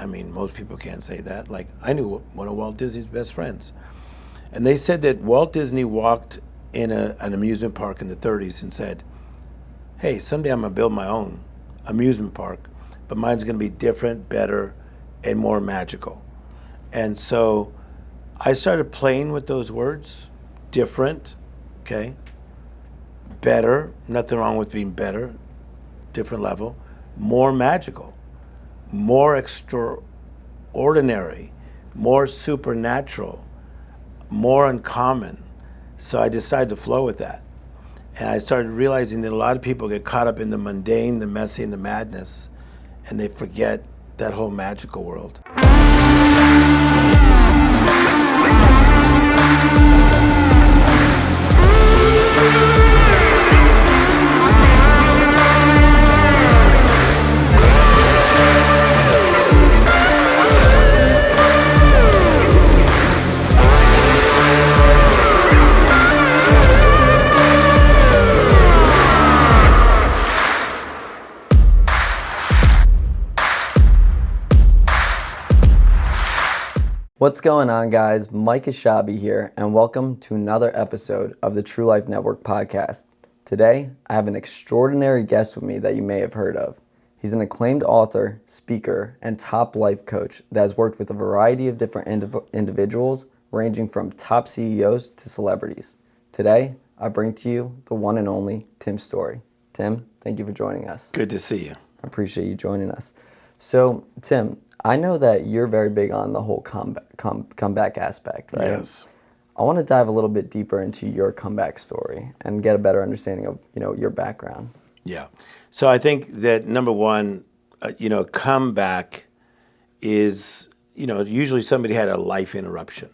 I mean, most people can't say that. Like, I knew one of Walt Disney's best friends. And they said that Walt Disney walked in an amusement park in the 30s and said, hey, someday I'm going to build my own amusement park, but mine's going to be different, better, and more magical. And so I started playing with those words. Different, okay? Better, nothing wrong with being better, different level. More magical, more extraordinary, more supernatural, more uncommon. So I decided to flow with that. And I started realizing that a lot of people get caught up in the mundane, the messy, and the madness, and they forget that whole magical world. What's going on, guys? Mike Ashabi here, and welcome to another episode of the True Life Network podcast. Today, I have an extraordinary guest with me that you may have heard of. He's an acclaimed author, speaker, and top life coach that has worked with a variety of different individuals, ranging from top CEOs to celebrities. Today, I bring to you the one and only Tim Storey. Tim, thank you for joining us. Good to see you. I appreciate you joining us. So, Tim, I know that you're very big on the whole comeback aspect, right? Yes. I want to dive a little bit deeper into your comeback story and get a better understanding of, your background. Yeah. So I think that number one, comeback is, usually somebody had a life interruption.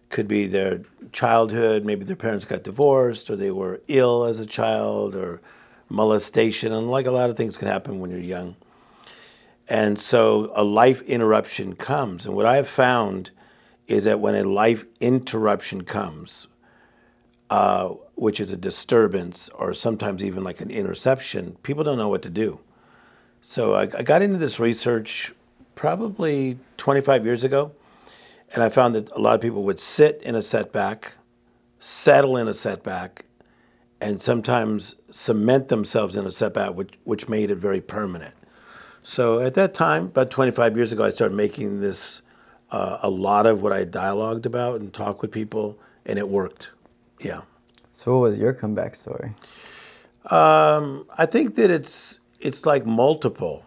Could be their childhood, maybe their parents got divorced, or they were ill as a child, or molestation, and like a lot of things can happen when you're young. And so a life interruption comes. And what I have found is that when a life interruption comes, which is a disturbance or sometimes even like an interception, people don't know what to do. So I got into this research probably 25 years ago, and I found that a lot of people would sit in a setback, settle in a setback, and sometimes cement themselves in a setback, which made it very permanent. So at that time, about 25 years ago, I started making this a lot of what I dialogued about and talked with people, and it worked. Yeah. So what was your comeback story? I think that it's like multiple.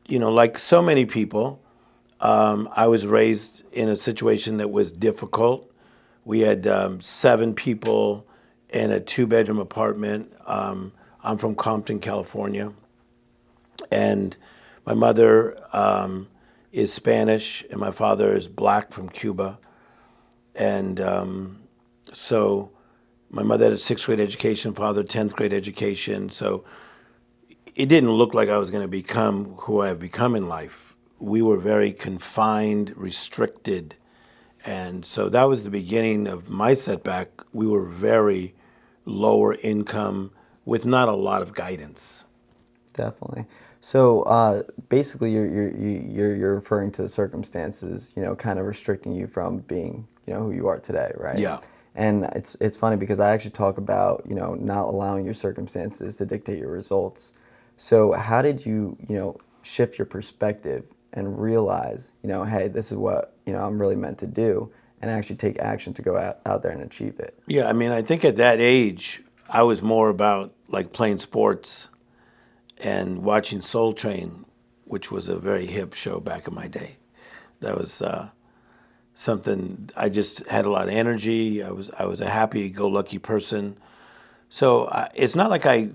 Like so many people, I was raised in a situation that was difficult. We had 7 people in a 2-bedroom apartment. I'm from Compton, California. And my mother is Spanish, and my father is black from Cuba. And so my mother had a 6th grade education, father 10th grade education. So it didn't look like I was going to become who I have become in life. We were very confined, restricted. And so that was the beginning of my setback. We were very lower income with not a lot of guidance. Definitely. So basically, you're referring to the circumstances, kind of restricting you from being, who you are today, right? Yeah. And it's funny because I actually talk about, not allowing your circumstances to dictate your results. So how did you, shift your perspective and realize, hey, this is what, I'm really meant to do, and actually take action to go out there and achieve it? Yeah, I mean, I think at that age, I was more about like playing sports and watching Soul Train, which was a very hip show back in my day. That was something, I just had a lot of energy. I was a happy-go-lucky person. So it's not like I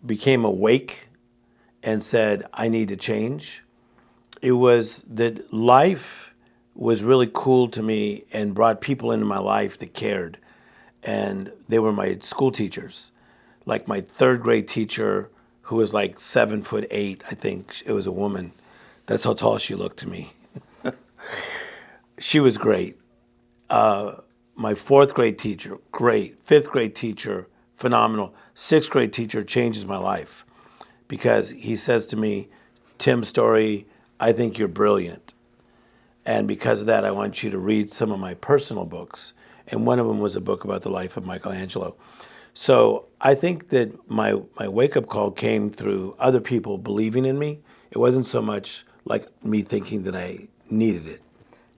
became awake and said, I need to change. It was that life was really cool to me and brought people into my life that cared. And they were my school teachers. Like my 3rd grade teacher, who was like 7'8", I think. It was a woman. That's how tall she looked to me. She was great. My 4th grade teacher, great. 5th grade teacher, phenomenal. 6th grade teacher changes my life because he says to me, Tim Storey, I think you're brilliant. And because of that, I want you to read some of my personal books. And one of them was a book about the life of Michelangelo. So I think that my wake-up call came through other people believing in me. It wasn't so much like me thinking that I needed it.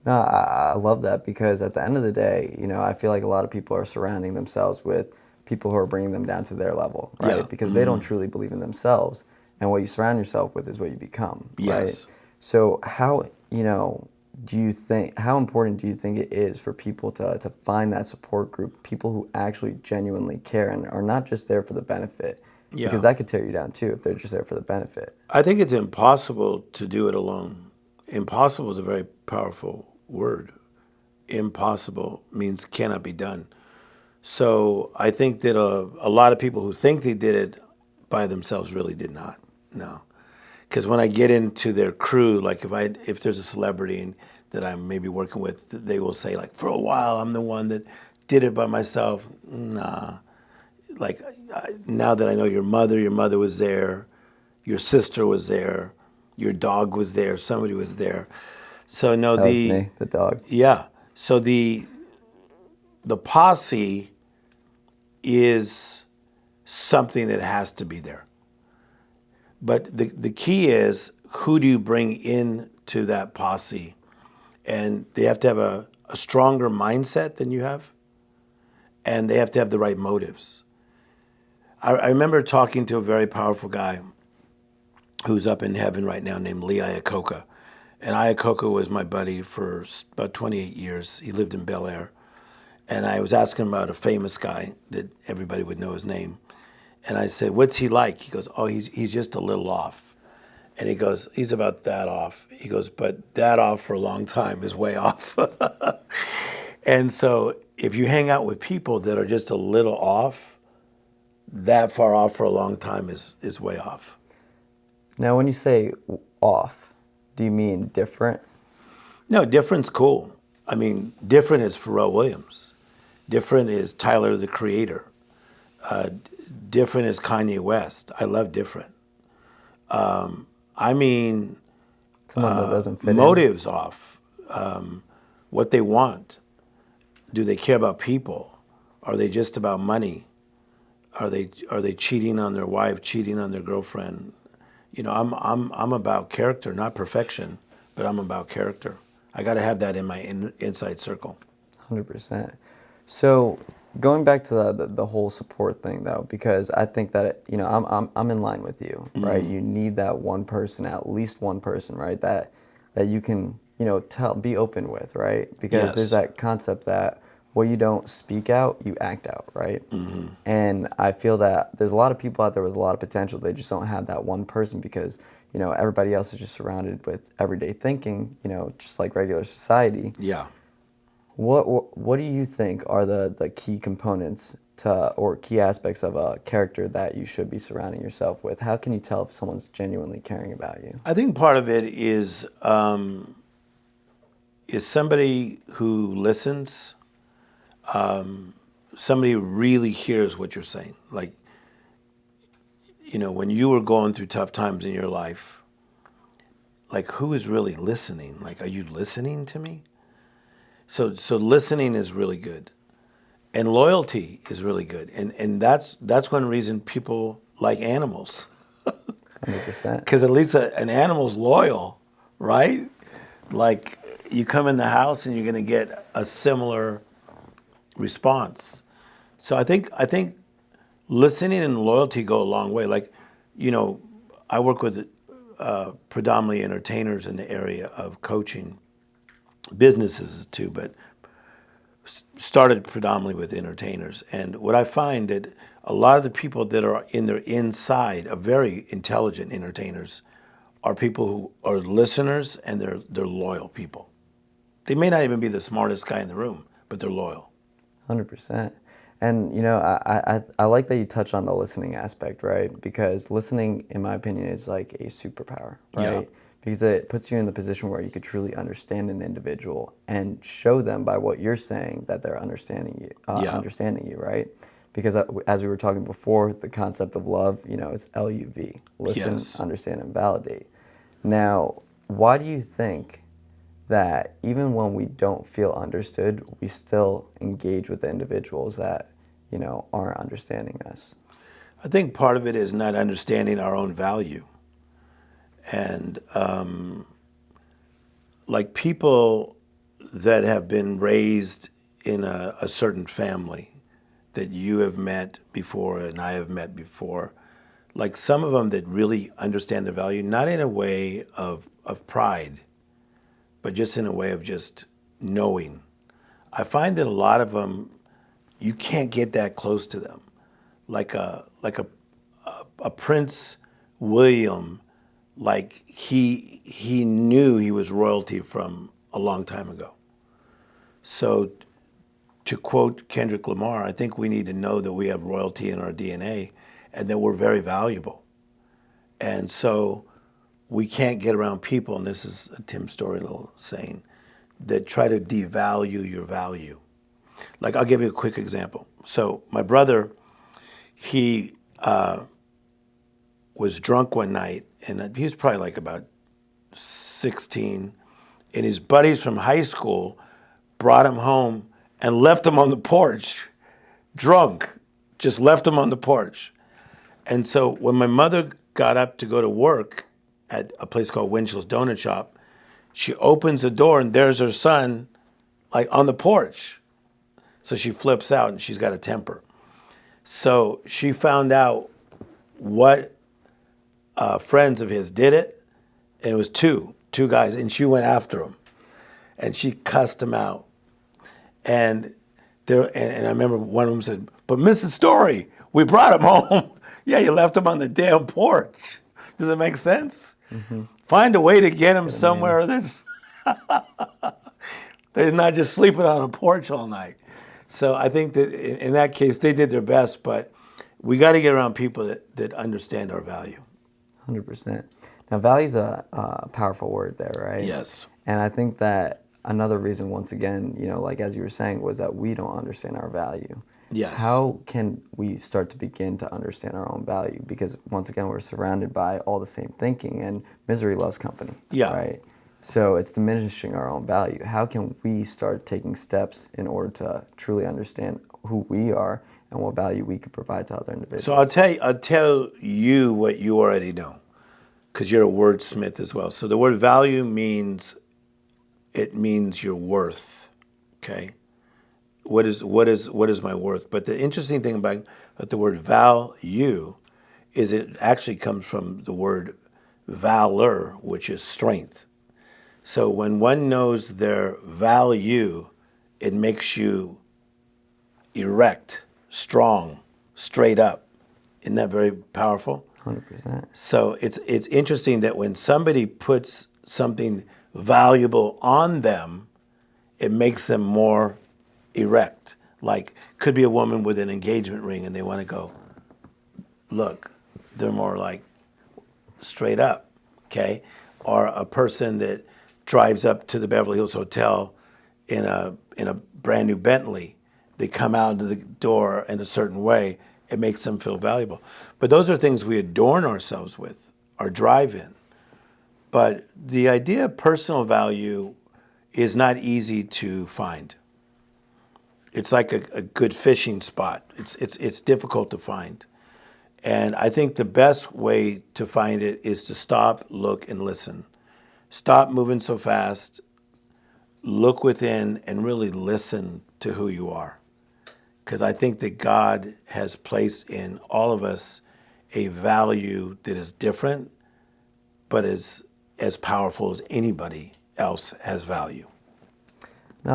No, I love that because at the end of the day, I feel like a lot of people are surrounding themselves with people who are bringing them down to their level, right? Yeah. Because they don't truly believe in themselves. And what you surround yourself with is what you become, right? Yes. So how important do you think it is for people to find that support group, people who actually genuinely care and are not just there for the benefit? Yeah. Because that could tear you down too if they're just there for the benefit. I think it's impossible to do it alone. Impossible is a very powerful word. Impossible means cannot be done. So I think that a lot of people who think they did it by themselves really did not. No. Because when I get into their crew, like if there's a celebrity that I'm maybe working with, they will say like, for a while I'm the one that did it by myself. Nah. Like now that I know your mother was there, your sister was there, your dog was there, somebody was there. So no, That was me, the dog. yeah. So the posse is something that has to be there. But the key is, who do you bring in to that posse? And they have to have a stronger mindset than you have, and they have to have the right motives. I remember talking to a very powerful guy who's up in heaven right now named Lee Iacocca. And Iacocca was my buddy for about 28 years. He lived in Bel Air. And I was asking him about a famous guy that everybody would know his name. And I said, what's he like? He goes, oh, he's just a little off. And he goes, he's about that off. He goes, but that off for a long time is way off. And so if you hang out with people that are just a little off, that far off for a long time is way off. Now, when you say off, do you mean different? No, different's cool. I mean, different is Pharrell Williams. Different is Tyler, the Creator. Different is Kanye West. I love different. I mean, Someone that doesn't fit motives off. What they want. Do they care about people? Are they just about money? Are they cheating on their wife, cheating on their girlfriend? I'm about character, not perfection, but I'm about character. I got to have that in my inside circle. 100%. So going back to the whole support thing though, because I think that I'm in line with you, right? You need that one person, at least one person, right? That you can be open with, right? Because Yes. there's that concept that what you don't speak out, you act out, right? Mm-hmm. And I feel that there's a lot of people out there with a lot of potential. They just don't have that one person because everybody else is just surrounded with everyday thinking, just like regular society. Yeah. What do you think are the key components or key aspects of a character that you should be surrounding yourself with? How can you tell if someone's genuinely caring about you? I think part of it is somebody who listens, somebody who really hears what you're saying. Like, when you were going through tough times in your life, like, who is really listening? Like, are you listening to me? So listening is really good, and loyalty is really good, and that's one reason people like animals, 100%. because at least an animal's loyal, right? Like, you come in the house and you're going to get a similar response. So I think listening and loyalty go a long way. Like, I work with predominantly entertainers in the area of coaching. Businesses too, but started predominantly with entertainers. And what I find that a lot of the people that are in their inside are very intelligent entertainers are people who are listeners, and they're loyal people. They may not even be the smartest guy in the room, but they're loyal. 100%. And I like that you touch on the listening aspect, right? Because listening, in my opinion, is like a superpower, right? Yeah. Because it puts you in the position where you could truly understand an individual and show them by what you're saying that they're understanding you, right? Because as we were talking before, the concept of love, it's LUV, listen, Yes. understand, and validate. Now, why do you think that even when we don't feel understood, we still engage with the individuals that, aren't understanding us? I think part of it is not understanding our own value. And like people that have been raised in a certain family that you have met before and I have met before, like some of them that really understand their value, not in a way of pride, but just in a way of just knowing. I find that a lot of them, you can't get that close to them. Like a Prince William, like he knew he was royalty from a long time ago. So to quote Kendrick Lamar, I think we need to know that we have royalty in our DNA and that we're very valuable. And so we can't get around people, and this is a Tim Storey little saying, that try to devalue your value. Like, I'll give you a quick example. So my brother, he was drunk one night, and he was probably like about 16, and his buddies from high school brought him home and left him on the porch, drunk, just left him on the porch. And so when my mother got up to go to work at a place called Winchell's Donut Shop, she opens the door and there's her son, like on the porch. So she flips out and she's got a temper. So she found out what friends of his did it, and it was two guys, and she went after them, and she cussed them out. And I remember one of them said, "But Mrs. Story, we brought him home." Yeah, you left him on the damn porch. Does that make sense? Mm-hmm. Find a way to get him somewhere that's not just sleeping on a porch all night. So I think that in that case, they did their best, but we got to get around people that understand our value. 100%. Now, value is a powerful word there, right? Yes. And I think that another reason, once again, like as you were saying, was that we don't understand our value. Yes. How can we start to begin to understand our own value? Because once again, we're surrounded by all the same thinking, and misery loves company. Yeah. Right. So it's diminishing our own value. How can we start taking steps in order to truly understand who we are and what value we could provide to other individuals? So I'll tell you what you already know, because you're a wordsmith as well. So the word value means your worth. Okay. What is my worth? But the interesting thing about the word value is it actually comes from the word valor, which is strength. So when one knows their value, it makes you erect, strong, straight up. Isn't that very powerful? 100%. So it's interesting that when somebody puts something valuable on them, it makes them more erect. Like, could be a woman with an engagement ring and they want to go, look, they're more like straight up, okay? Or a person that drives up to the Beverly Hills Hotel in a brand new Bentley, they come out to the door in a certain way, it makes them feel valuable. But those are things we adorn ourselves with, our drive-in. But the idea of personal value is not easy to find. It's like a good fishing spot. It's difficult to find. And I think the best way to find it is to stop, look, and listen. Stop moving so fast, look within, and really listen to who you are. Because I think that God has placed in all of us a value that is different, but is as powerful as anybody else has value. No,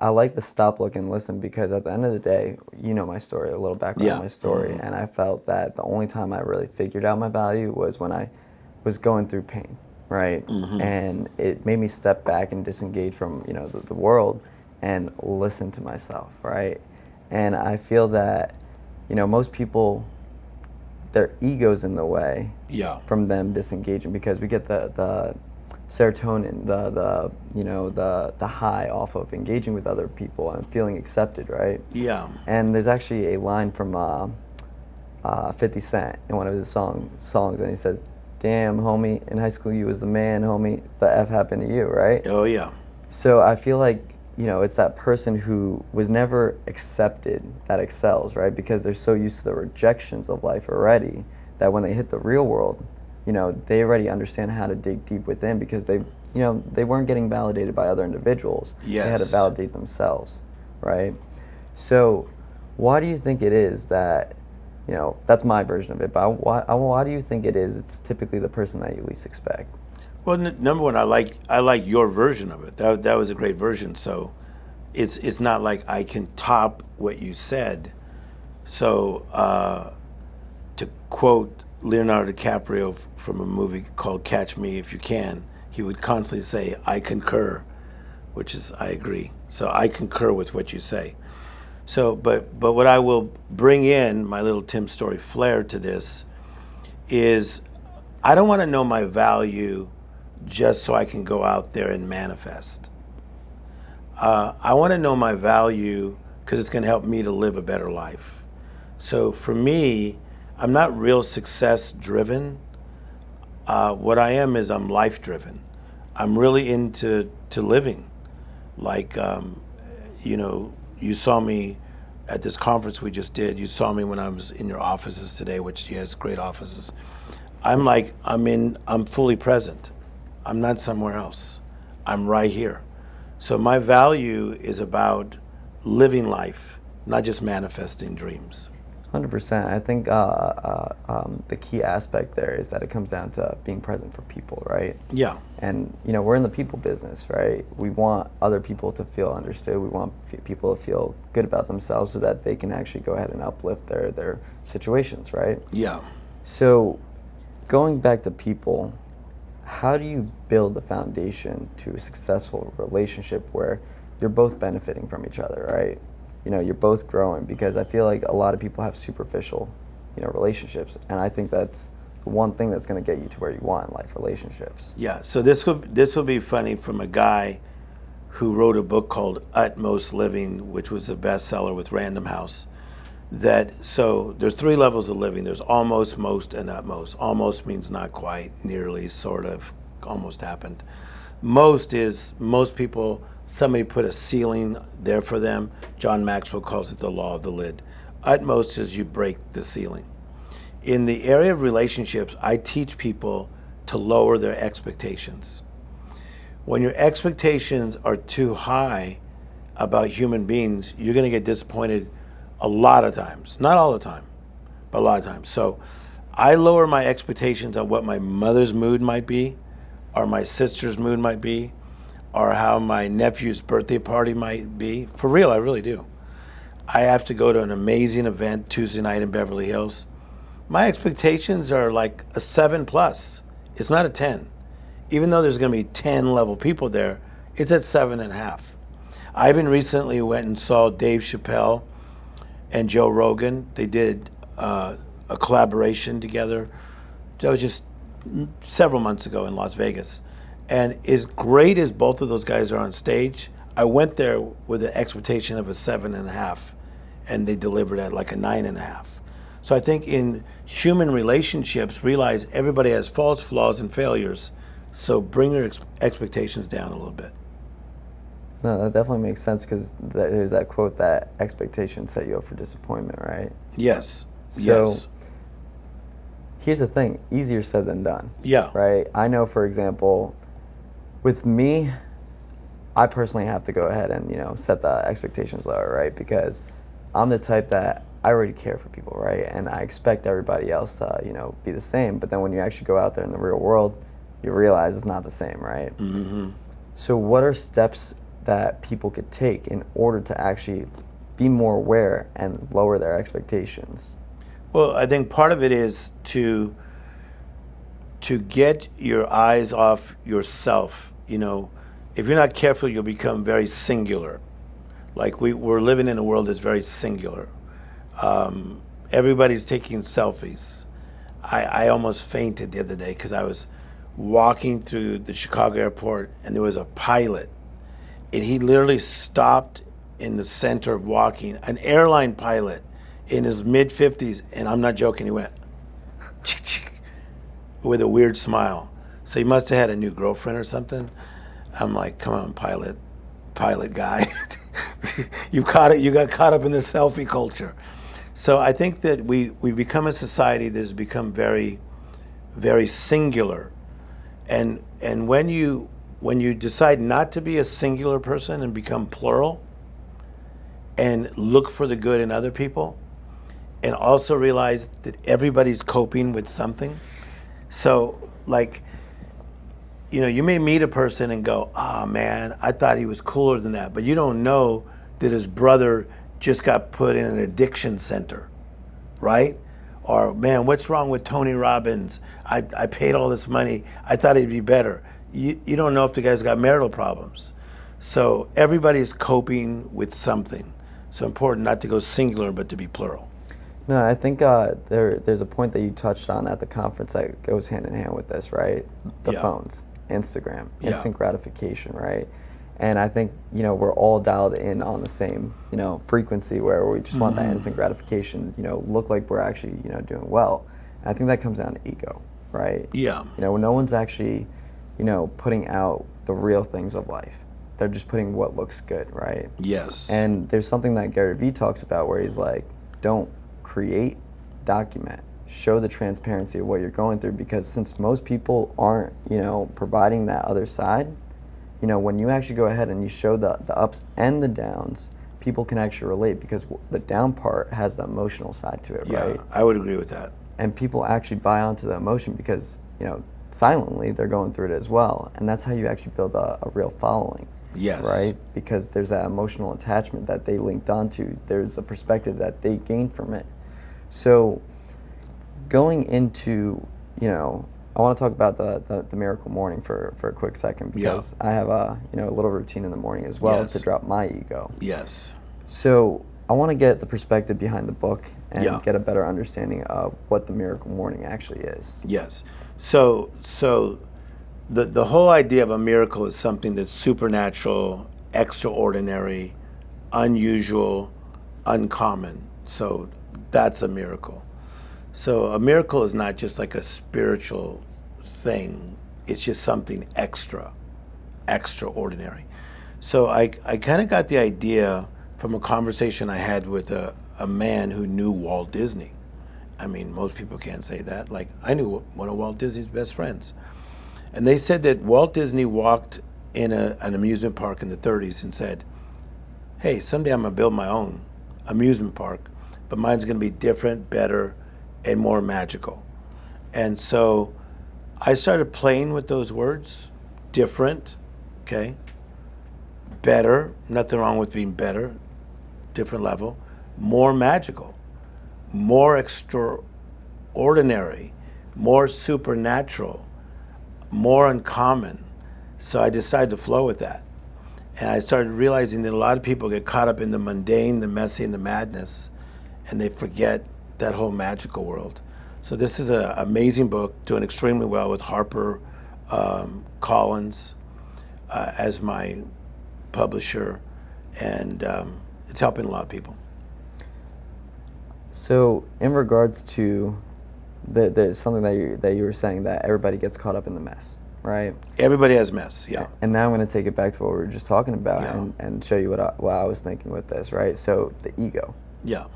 I like the stop, look, and listen, because at the end of the day, you know my story, a little background on my story, and I felt that the only time I really figured out my value was when I was going through pain, right? Mm-hmm. And it made me step back and disengage from, the world and listen to myself, right? And I feel that, most people, their ego's in the way from them disengaging, because we get the serotonin, the high off of engaging with other people and feeling accepted, right? Yeah. And there's actually a line from 50 Cent in one of his songs, and he says, damn, homie, in high school you was the man, homie, the F happened to you, right? Oh, yeah. So I feel like, it's that person who was never accepted that excels, right? Because they're so used to the rejections of life already that when they hit the real world, they already understand how to dig deep within because they weren't getting validated by other individuals. Yes. They had to validate themselves, right? So why do you think it is that, that's my version of it, but why do you think it is it's typically the person that you least expect? Well, number one, I like your version of it. That was a great version. So it's not like I can top what you said. So to quote Leonardo DiCaprio from a movie called Catch Me If You Can, he would constantly say, "I concur," which is I agree. So I concur with what you say. So, but what I will bring in, my little Tim Storey flair to this, is I don't want to know my value just so I can go out there and manifest. I want to know my value because it's going to help me to live a better life. So for me, I'm not real success driven. What I am is I'm life driven. I'm really into living. Like, you saw me at this conference we just did. You saw me when I was in your offices today, which has great offices. I'm fully present. I'm not somewhere else. I'm right here. So my value is about living life, not just manifesting dreams. 100%. I think the key aspect there is that it comes down to being present for people, right? Yeah. And we're in the people business, right? We want other people to feel understood. We want people to feel good about themselves so that they can actually go ahead and uplift their situations, right? Yeah. So going back to people, how do you build the foundation to a successful relationship where you're both benefiting from each other, right? You're both growing, because I feel like a lot of people have superficial, relationships, and I think that's the one thing that's going to get you to where you want in life, relationships. Yeah. So this will be funny from a guy who wrote a book called Utmost Living, which was a bestseller with Random House. So there's 3 levels of living. There's almost, most, and utmost. Almost means not quite, nearly, sort of, almost happened. Most is most people, somebody put a ceiling there for them. John Maxwell calls it the law of the lid. Utmost is you break the ceiling. In the area of relationships, I teach people to lower their expectations. When your expectations are too high about human beings, you're going to get disappointed a lot of times. Not all the time, but a lot of times. So I lower my expectations on what my mother's mood might be, or my sister's mood might be, or how my nephew's birthday party might be. For real, I really do. I have to go to an amazing event Tuesday night in Beverly Hills. My expectations are like a 7+. It's not a 10. Even though there's going to be 10 level people there, it's at 7.5. I even recently went and saw Dave Chappelle and Joe Rogan. They did a collaboration together. That was just several months ago in Las Vegas. And as great as both of those guys are on stage, I went there with an expectation of a 7.5, and they delivered at like a 9.5. So I think in human relationships, realize everybody has faults, flaws, and failures. So bring your expectations down a little bit. No, that definitely makes sense, because there's that quote that expectations set you up for disappointment, right? Yes. So yes. Here's the thing, easier said than done. Yeah. Right? I know, for example, with me, I personally have to go ahead and, set the expectations lower, right? Because I'm the type that I already care for people, right? And I expect everybody else to, be the same. But then when you actually go out there in the real world, you realize it's not the same, right? Mm-hmm. So what are steps that people could take in order to actually be more aware and lower their expectations? Well, I think part of it is to get your eyes off yourself. If you're not careful, you'll become very singular. Like we're living in a world that's very singular. Everybody's taking selfies. I almost fainted the other day because I was walking through the Chicago airport and there was a pilot, and he literally stopped in the center of walking, an airline pilot in his mid-50s, and I'm not joking, he went, with a weird smile. So he must have had a new girlfriend or something. I'm like, come on, pilot guy. You got caught up in the selfie culture. So I think that we become a society that has become very, very singular. And when you decide not to be a singular person and become plural and look for the good in other people, and also realize that everybody's coping with something. So, like, you may meet a person and go, oh man, I thought he was cooler than that. But you don't know that his brother just got put in an addiction center, right? Or, man, what's wrong with Tony Robbins? I paid all this money. I thought he'd be better. You don't know if the guy's got marital problems. So everybody's coping with something. So important not to go singular, but to be plural. No, I think there's a point that you touched on at the conference that goes hand in hand with this, right? The phones, Instagram, instant gratification, right? And I think, we're all dialed in on the same, frequency where we just want that instant gratification, look like we're actually, doing well. And I think that comes down to ego, right? Yeah. When no one's actually, putting out the real things of life. They're just putting what looks good, right? Yes. And there's something that Gary Vee talks about where he's like, don't create, document, show the transparency of what you're going through, because since most people aren't, providing that other side, when you actually go ahead and you show the ups and the downs, people can actually relate, because the down part has the emotional side to it, right? Yeah, I would agree with that. And people actually buy onto the emotion because, silently they're going through it as well. And that's how you actually build a real following. Yes. Right? Because there's that emotional attachment that they linked onto. There's a perspective that they gained from it. So going into, I want to talk about the miracle morning for a quick second, because I have a little routine in the morning as well to drop my ego. Yes. So I want to get the perspective behind the book and get a better understanding of what the miracle morning actually is. Yes. So the whole idea of a miracle is something that's supernatural, extraordinary, unusual, uncommon. So that's a miracle. So a miracle is not just like a spiritual thing. It's just something extraordinary. So I kind of got the idea from a conversation I had with a man who knew Walt Disney. I mean, most people can't say that. Like, I knew one of Walt Disney's best friends. And they said that Walt Disney walked in an amusement park in the 30s and said, hey, someday I'm going to build my own amusement park, but mine's going to be different, better, and more magical. And so I started playing with those words. Different, okay? Better, nothing wrong with being better, different level. More magical, more extraordinary, more supernatural, more uncommon. So I decided to flow with that. And I started realizing that a lot of people get caught up in the mundane, the messy, and the madness, and they forget that whole magical world. So this is an amazing book, doing extremely well with Harper Collins as my publisher, and it's helping a lot of people. So in regards to there's something that you were saying, that everybody gets caught up in the mess, right? Everybody has mess, yeah. And now I'm going to take it back to what we were just talking about and show you what I was thinking with this, right? So the ego. Yeah.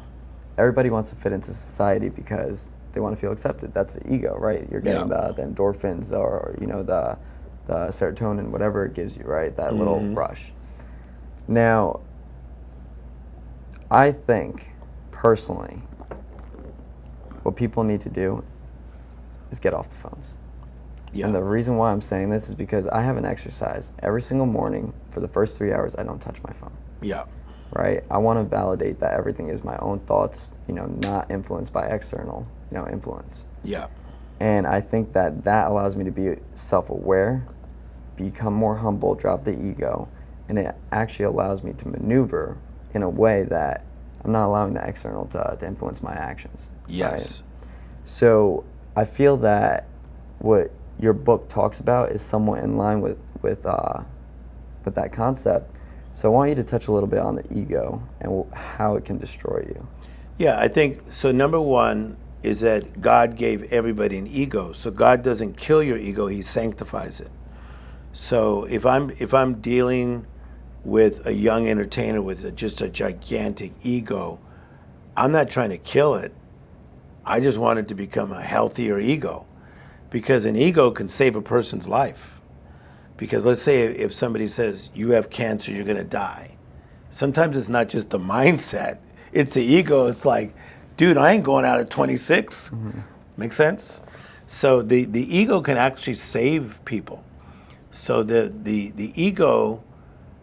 Everybody wants to fit into society because they want to feel accepted. That's the ego, right? You're getting the endorphins or the serotonin, whatever it gives you, right? That little rush. Now, I think personally, what people need to do is get off the phones. Yeah. And the reason why I'm saying this is because I have an exercise every single morning. For the first 3 hours, I don't touch my phone. Yeah. Right? I want to validate that everything is my own thoughts, not influenced by external, influence. Yeah. And I think that allows me to be self-aware, become more humble, drop the ego, and it actually allows me to maneuver in a way that I'm not allowing the external to influence my actions. Yes. Right? So I feel that what your book talks about is somewhat in line with that concept. So I want you to touch a little bit on the ego and how it can destroy you. Yeah, I think, so number one, is that God gave everybody an ego. So God doesn't kill your ego, he sanctifies it. So if I'm dealing with a young entertainer with just a gigantic ego, I'm not trying to kill it. I just want it to become a healthier ego, because an ego can save a person's life. Because let's say if somebody says you have cancer, you're going to die. Sometimes it's not just the mindset, it's the ego. It's like, dude, I ain't going out at 26. Make sense? So the ego can actually save people. So the ego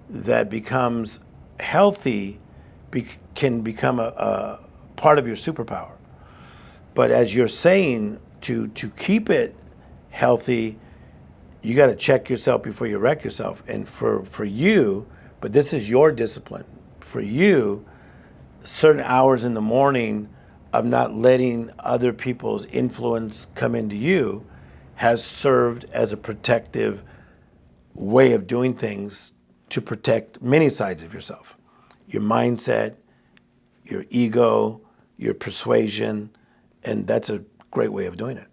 that becomes healthy can become a part of your superpower. But as you're saying, to keep it healthy, you got to check yourself before you wreck yourself. And for you, but this is your discipline. For you, certain hours in the morning of not letting other people's influence come into you has served as a protective way of doing things to protect many sides of yourself. Your mindset, your ego, your persuasion, and that's a great way of doing it.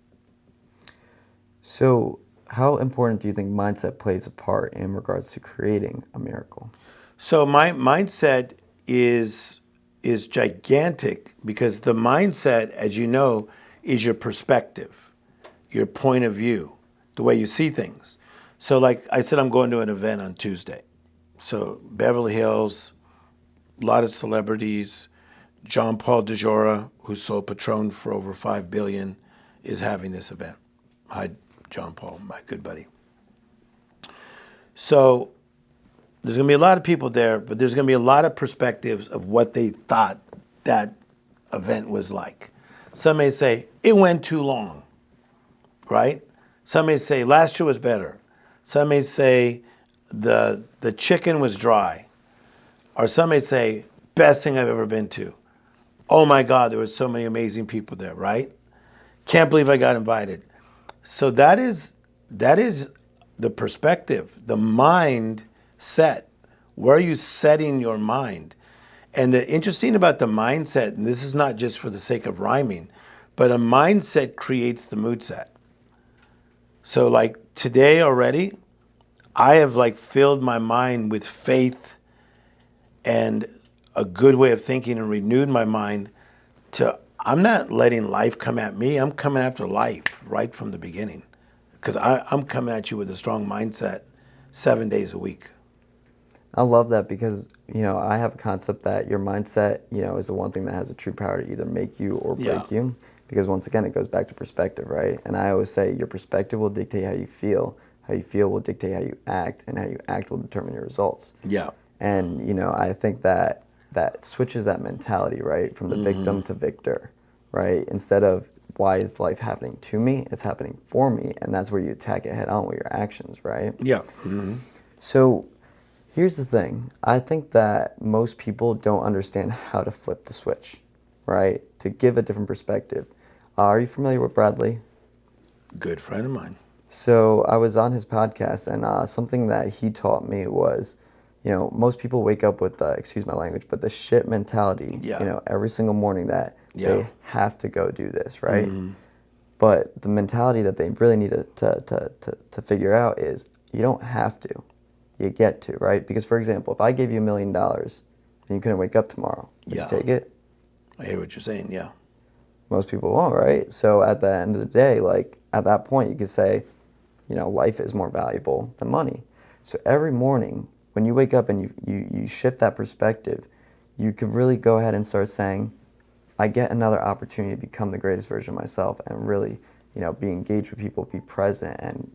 So, how important do you think mindset plays a part in regards to creating a miracle? So my mindset is gigantic, because the mindset, as you know, is your perspective, your point of view, the way you see things. So like I said, I'm going to an event on Tuesday. So Beverly Hills, a lot of celebrities. John Paul DeJoria, who sold Patron for over $5 billion, is having this event. Hi, John Paul, my good buddy. So there's going to be a lot of people there, but there's going to be a lot of perspectives of what they thought that event was like. Some may say, it went too long, right? Some may say, last year was better. Some may say, the chicken was dry. Or some may say, best thing I've ever been to. Oh my God, there were so many amazing people there, right? Can't believe I got invited. So that is the perspective, the mindset. Where are you setting your mind? And the interesting about the mindset, and this is not just for the sake of rhyming, but a mindset creates the mood set. So like today already, I have like filled my mind with faith and a good way of thinking, and renewed my mind to, I'm not letting life come at me. I'm coming after life right from the beginning, because I'm coming at you with a strong mindset 7 days a week. I love that, because I have a concept that your mindset is the one thing that has a true power to either make you or break you, because once again it goes back to perspective, right? And I always say your perspective will dictate how you feel will dictate how you act, and how you act will determine your results. Yeah. And I think that switches that mentality, right, from the victim to victor, right? Instead of why is life happening to me, it's happening for me, and that's where you attack it head on with your actions, right? Yeah. So here's the thing. I think that most people don't understand how to flip the switch, right, to give a different perspective. Are you familiar with Bradley? Good friend of mine. So I was on his podcast, and something that he taught me was, most people wake up with, excuse my language, but the shit mentality, every single morning that they have to go do this, right? But the mentality that they really need to figure out is, you don't have to, you get to, right? Because, for example, if I gave you $1 million and you couldn't wake up tomorrow, would you take it? I hear what you're saying, yeah. Most people won't, right? So at the end of the day, like at that point, you could say, life is more valuable than money. So every morning, when you wake up and you shift that perspective, you could really go ahead and start saying, I get another opportunity to become the greatest version of myself, and really, be engaged with people, be present, and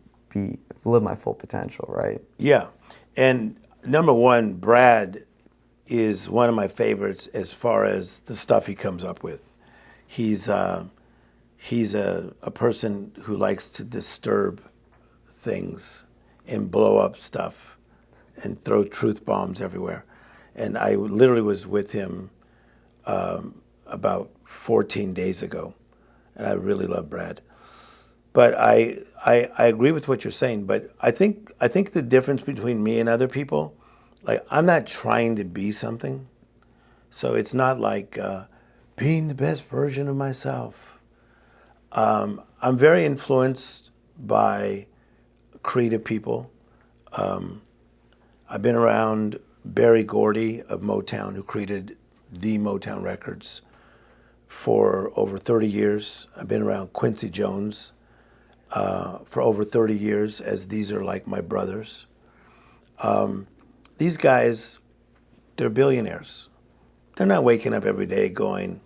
live my full potential, right? Yeah. And number one, Brad is one of my favorites as far as the stuff he comes up with. He's a person who likes to disturb things and blow up stuff and throw truth bombs everywhere. And I literally was with him about 14 days ago, and I really love Brad. But I agree with what you're saying. But I think the difference between me and other people, like, I'm not trying to be something. So it's not like being the best version of myself. I'm very influenced by creative people. I've been around Berry Gordy of Motown, who created the Motown Records, for over 30 years. I've been around Quincy Jones for over 30 years, as these are like my brothers. These guys, they're billionaires. They're not waking up every day going,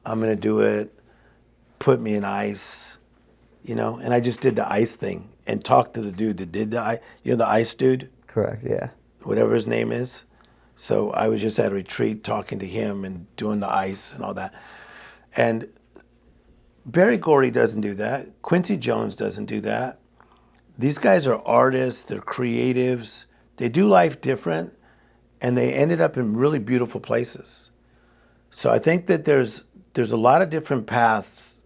I'm going to do it, put me in ice, And I just did the ice thing and talked to the dude that did the ice, the ice dude, Correct, yeah. whatever his name is. So I was just at a retreat talking to him and doing the ice and all that. And Berry Gordy doesn't do that. Quincy Jones doesn't do that. These guys are artists, they're creatives, they do life different, and they ended up in really beautiful places. So I think that there's a lot of different paths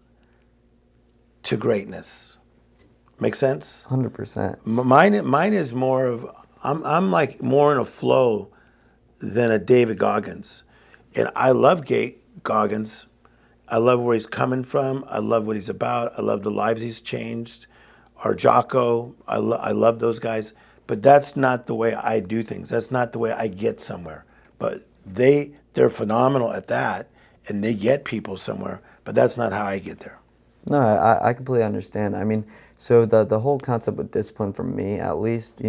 to greatness. Make sense? 100%. Mine is more of, I'm like more in a flow than a David Goggins. And I love Goggins. I love where he's coming from. I love what he's about. I love the lives he's changed. Or Jocko, I love those guys. But that's not the way I do things. That's not the way I get somewhere. But they're phenomenal at that, and they get people somewhere. But that's not how I get there. No, I completely understand. I mean, so the whole concept with discipline, for me at least,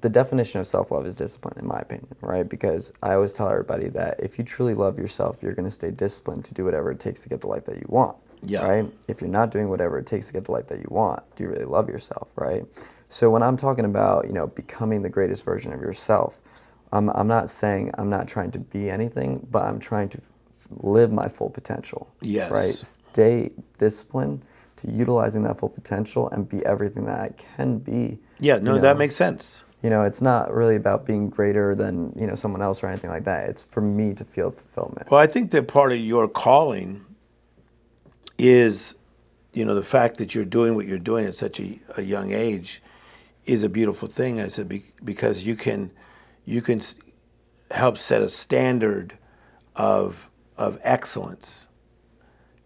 the definition of self-love is discipline, in my opinion, right? Because I always tell everybody that if you truly love yourself, you're going to stay disciplined to do whatever it takes to get the life that you want, right? If you're not doing whatever it takes to get the life that you want, do you really love yourself, right? So when I'm talking about, becoming the greatest version of yourself, I'm not saying I'm not trying to be anything, but I'm trying to live my full potential, Yes. right? Stay disciplined to utilizing that full potential and be everything that I can be. Yeah, no, that makes sense. It's not really about being greater than, someone else or anything like that. It's for me to feel fulfillment. Well, I think that part of your calling is, the fact that you're doing what you're doing at such a young age is a beautiful thing. I said, because you can help set a standard of excellence,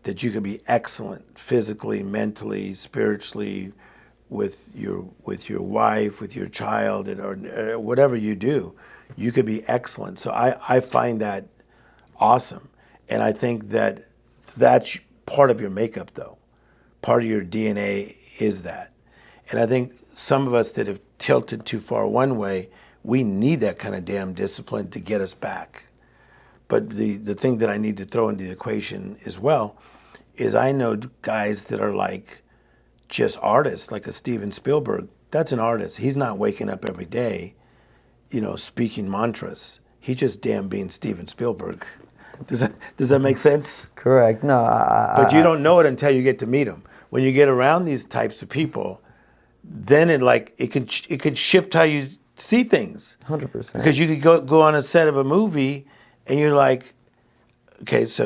that you can be excellent physically, mentally, spiritually, with your wife, with your child, or whatever you do, you could be excellent. So I find that awesome, and I think that that's part of your makeup, though. Part of your DNA is that, and I think some of us that have tilted too far one way, we need that kind of damn discipline to get us back. But the thing that I need to throw into the equation as well is I know guys that are like just artists, like a Steven Spielberg. That's an artist. He's not waking up every day, speaking mantras. He just damn being Steven Spielberg. Does that make sense? Correct. No, But you don't know it until you get to meet him. When you get around these types of people, then it could shift how you see things. 100%. Because you could go on a set of a movie, and you're like, okay, so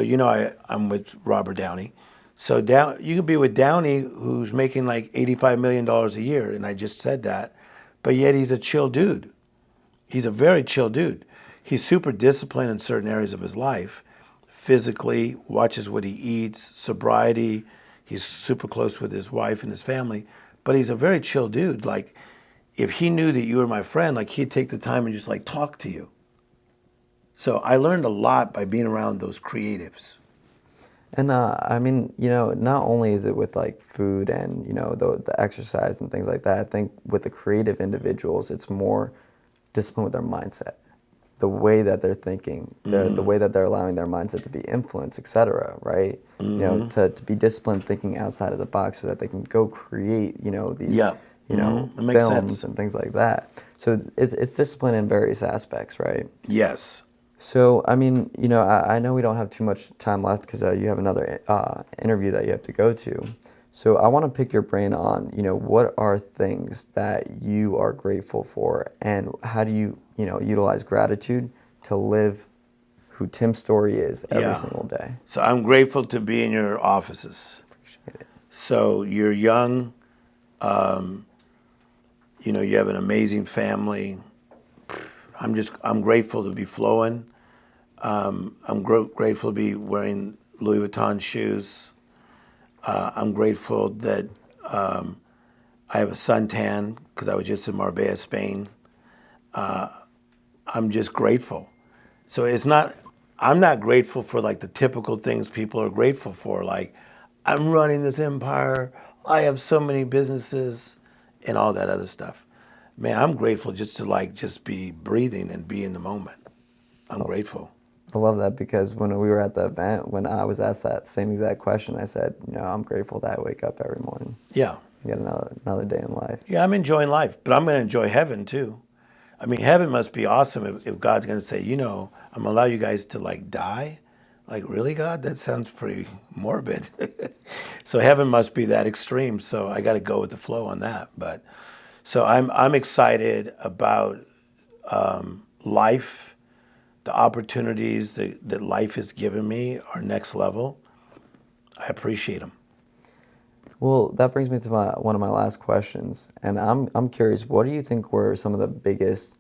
I'm with Robert Downey. So you could be with Downey, who's making like $85 million a year, and I just said that, but yet he's a chill dude. He's a very chill dude. He's super disciplined in certain areas of his life, physically, watches what he eats, sobriety. He's super close with his wife and his family, but he's a very chill dude. Like, if he knew that you were my friend, like, he'd take the time and just like talk to you. So I learned a lot by being around those creatives. And I mean, not only is it with like food and, the exercise and things like that, I think with the creative individuals, it's more discipline with their mindset, the way that they're thinking, the way that they're allowing their mindset to be influenced, et cetera, right? To be disciplined thinking outside of the box so that they can go create, these, films and things like that. So it's discipline in various aspects, right? Yes. So, I mean, I know we don't have too much time left because you have another interview that you have to go to. So I want to pick your brain on, what are things that you are grateful for, and how do you, utilize gratitude to live who Tim Storey is every single day? So I'm grateful to be in your offices. Appreciate it. So you're young, you have an amazing family. I'm grateful to be flowing. I'm grateful to be wearing Louis Vuitton shoes. I'm grateful that I have a suntan because I was just in Marbella, Spain. I'm just grateful. So I'm not grateful for like the typical things people are grateful for. Like, I'm running this empire, I have so many businesses, and all that other stuff. Man, I'm grateful just to like just be breathing and be in the moment. I'm grateful. I love that because when we were at the event, when I was asked that same exact question, I said, I'm grateful that I wake up every morning. Yeah. Get another day in life. Yeah, I'm enjoying life, but I'm going to enjoy heaven too. I mean, heaven must be awesome if God's going to say, I'm going to allow you guys to like die. Like, really, God? That sounds pretty morbid. So heaven must be that extreme. So I got to go with the flow on that. But so I'm excited about life, the opportunities that life has given me are next level. I appreciate them. Well, that brings me to one of my last questions, and I'm curious. What do you think were some of the biggest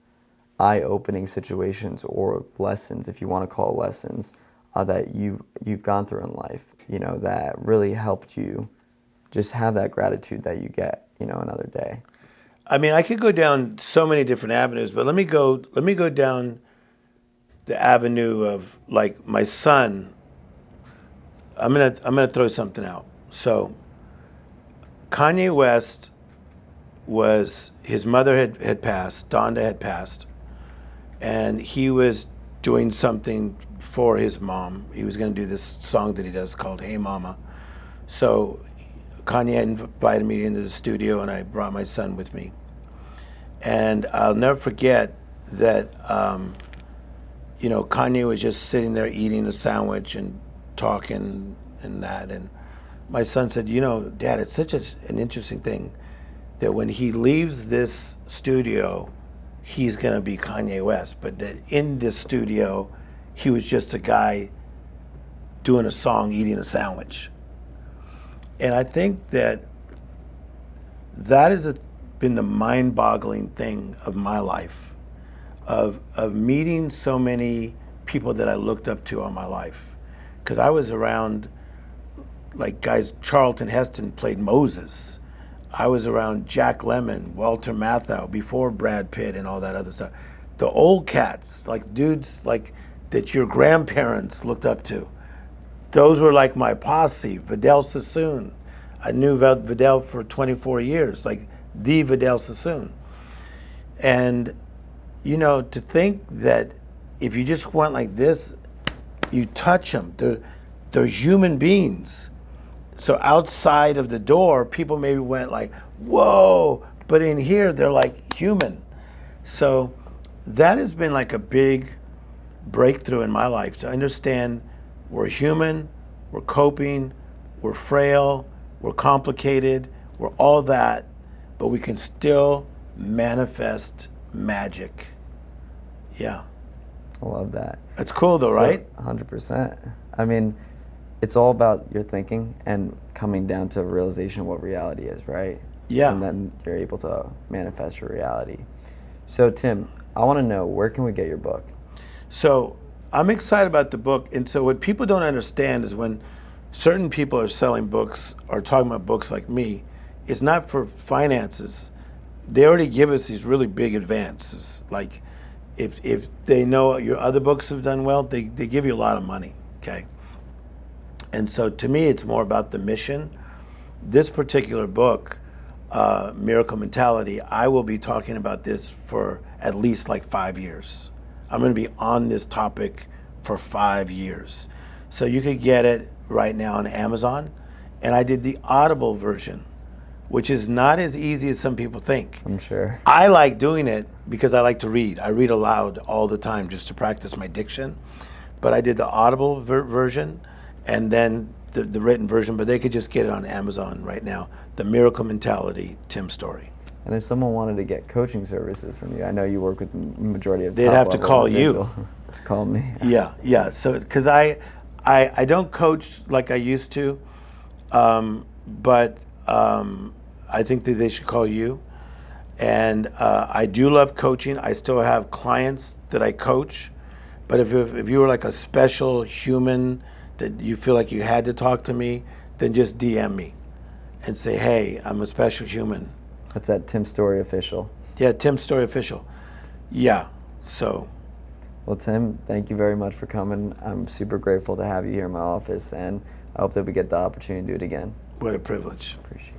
eye-opening situations or lessons, if you want to call it lessons, that you've gone through in life? That really helped you just have that gratitude that you get, another day. I mean, I could go down so many different avenues, but let me go down the avenue of like my son. I'm gonna throw something out. So Kanye West his mother had passed, Donda had passed, and he was doing something for his mom. He was going to do this song that he does called Hey Mama. So Kanye invited me into the studio, and I brought my son with me. And I'll never forget that, Kanye was just sitting there eating a sandwich and talking and that. And my son said, Dad, it's such an interesting thing that when he leaves this studio, he's going to be Kanye West. But that in this studio, he was just a guy doing a song, eating a sandwich. And I think that has been the mind-boggling thing of my life, of meeting so many people that I looked up to all my life. Because I was around, like guys, Charlton Heston played Moses. I was around Jack Lemmon, Walter Matthau, before Brad Pitt and all that other stuff. The old cats, like dudes like that your grandparents looked up to. Those were like my posse. Vidal Sassoon. I knew Vidal for 24 years, like the Vidal Sassoon. And, to think that if you just went like this, you touch them. They're human beings. So outside of the door, people maybe went like, whoa, but in here, they're like human. So that has been like a big breakthrough in my life to understand we're human, we're coping, we're frail, we're complicated, we're all that, but we can still manifest magic. Yeah. I love that. That's cool though, right? 100%. I mean, it's all about your thinking and coming down to a realization of what reality is, right? Yeah. And then you're able to manifest your reality. So, Tim, I want to know, where can we get your book? So I'm excited about the book. And so what people don't understand is when certain people are selling books or talking about books like me, it's not for finances. They already give us these really big advances. Like if they know your other books have done well, they give you a lot of money, okay? And so to me, it's more about the mission. This particular book, Miracle Mentality, I will be talking about this for at least like 5 years. I'm going to be on this topic for 5 years. So you could get it right now on Amazon. And I did the Audible version, which is not as easy as some people think. I'm sure. I like doing it because I like to read. I read aloud all the time just to practice my diction. But I did the Audible version and then the written version, but they could just get it on Amazon right now. The Miracle Mentality, Tim Storey. And if someone wanted to get coaching services from you, I know you work with the majority of they'd have to call you. To call me. Yeah. So because I don't coach like I used to, but I think that they should call you. And I do love coaching. I still have clients that I coach, But if you were like a special human that you feel like you had to talk to me, then just DM me and say, hey, I'm a special human. That's at Tim Storey Official. Yeah, Tim Storey Official. Yeah, so. Well, Tim, thank you very much for coming. I'm super grateful to have you here in my office, and I hope that we get the opportunity to do it again. What a privilege. Appreciate it.